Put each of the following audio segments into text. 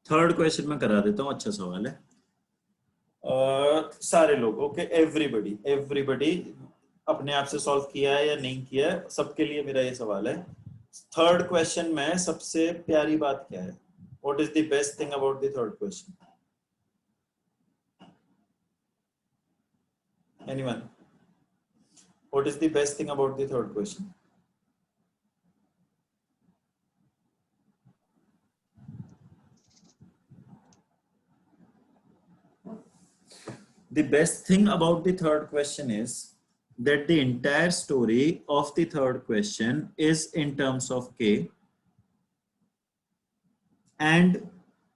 Third question में करा देता हूँ, अच्छा सवाल है। सारे लोग, ओके, एवरीबॉडी एवरीबॉडी अपने आप से सॉल्व किया है या नहीं किया है, सबके लिए मेरा ये सवाल है। थर्ड क्वेश्चन में सबसे प्यारी बात क्या है? What is the best thing about the third question? Anyone? What is the best thing about the third question? The best thing about the third question is that the entire story of the third question is in terms of k, and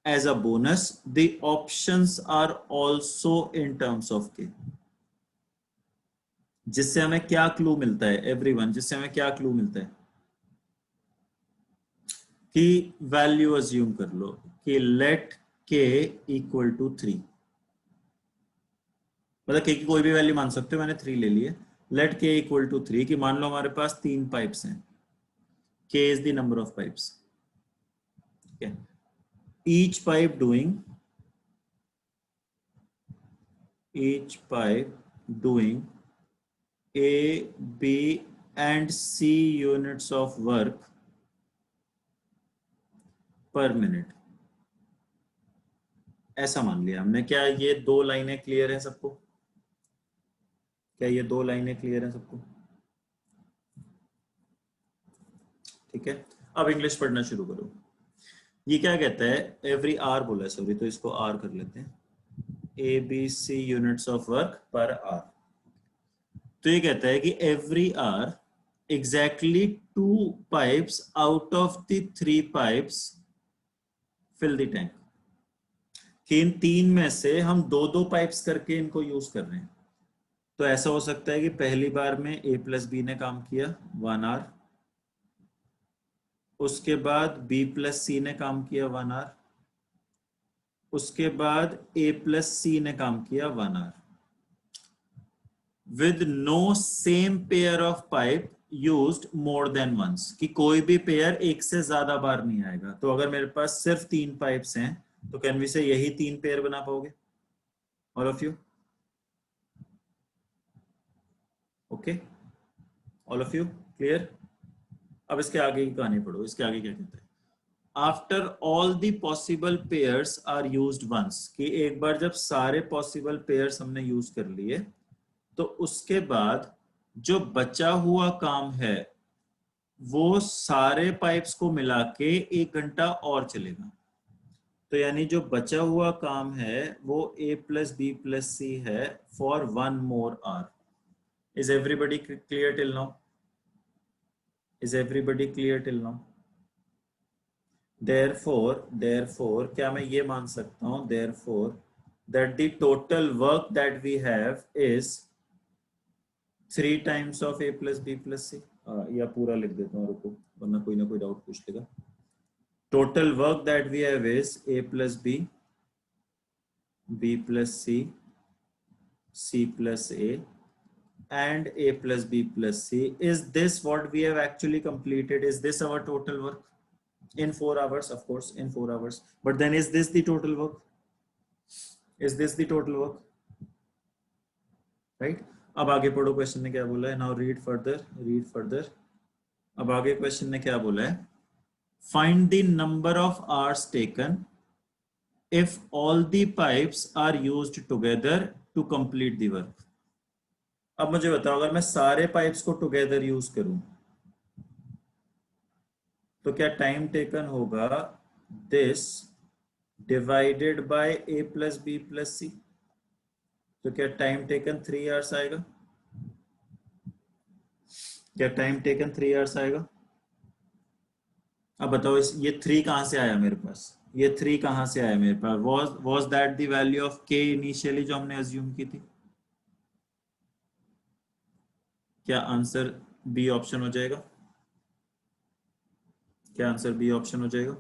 as a bonus the options are also in terms of k। जिससे हमें क्या clue मिलता है everyone, जिससे हमें क्या clue मिलता है कि वैल्यू अज्यूम कर लो कि लेट k इक्वल टू 3, मतलब k की कोई भी वैल्यू मान सकते हो, मैंने 3 ले ली है। लेट k इक्वल टू 3 कि मान लो हमारे पास 3 पाइप्स हैं, k is the number of pipes, okay, each pipe doing a, b and c units of work per minute, ऐसा मान लिया हमने। क्या ये दो लाइनें क्लियर हैं सबको? क्या ये दो लाइनें क्लियर हैं सबको? ठीक है, अब इंग्लिश पढ़ना शुरू करो। ये क्या कहता है? एवरी आर बोला है, सॉरी, तो इसको आर कर लेते हैं, A B C units of work पर आर। तो ये कहता है कि every hour exactly 2 pipes out of the 3 pipes fill the tank, कि इन 3 में से हम 2-2 पाइप्स करके इनको यूज कर रहे हैं। तो ऐसा हो सकता है कि पहली बार में a प्लस बी ने काम किया 1 आवर, उसके बाद b प्लस सी ने काम किया 1 आवर, उसके बाद a प्लस सी ने काम किया 1 hour, with no same pair of pipe used more than once, कि कोई भी पेयर एक से ज्यादा बार नहीं आएगा। तो अगर मेरे पास सिर्फ 3 पाइप्स हैं तो कैन वी से यही 3 पेयर बना पाओगे all of you? Okay, all of you clear? अब इसके आगे की कहानी पढ़ो, इसके आगे क्या कहते हैं? After all the possible pairs are used once, कि एक बार जब सारे पॉसिबल पेयर्स हमने यूज कर लिए तो उसके बाद जो बचा हुआ काम है वो सारे पाइप्स को मिला के 1 घंटा और चलेगा। तो यानी जो बचा हुआ काम है वो a plus B plus C है for 1 more hour. Is everybody clear till now? Is everybody clear till now? therefore क्या मैं ये मान सकता हूं therefore that the total work that we have is 3 times of a plus b plus c, या पूरा लिख देता हूँ, रुको, वरना कोई ना कोई डाउट पूछ लेगा। total work that we have is a plus b, b plus c, c plus a and a plus b plus c। is this what we have actually completed? Is this our total work in 4 hours? Of course in 4 hours, but then is this the total work? Is this the total work? Right? अब आगे पढ़ो, question ने क्या बोला है। Now read further. अब आगे question ने क्या बोला है? Find the number of hours taken if all the pipes are used together to complete the work. अब मुझे बताओ, अगर मैं सारे पाइप्स को टुगेदर यूज करूं तो क्या टाइम टेकन होगा this divided by a plus B plus C? तो क्या टाइम टेकन 3 आवर्स आएगा? क्या टाइम टेकन 3 आवर्स आएगा? अब बताओ, इस ये 3 कहां से आया मेरे पास? ये 3 कहां से आया मेरे पास? was that the value of k initially जो हमने अज्यूम की थी? क्या आंसर बी ऑप्शन हो जाएगा? क्या आंसर बी ऑप्शन हो जाएगा?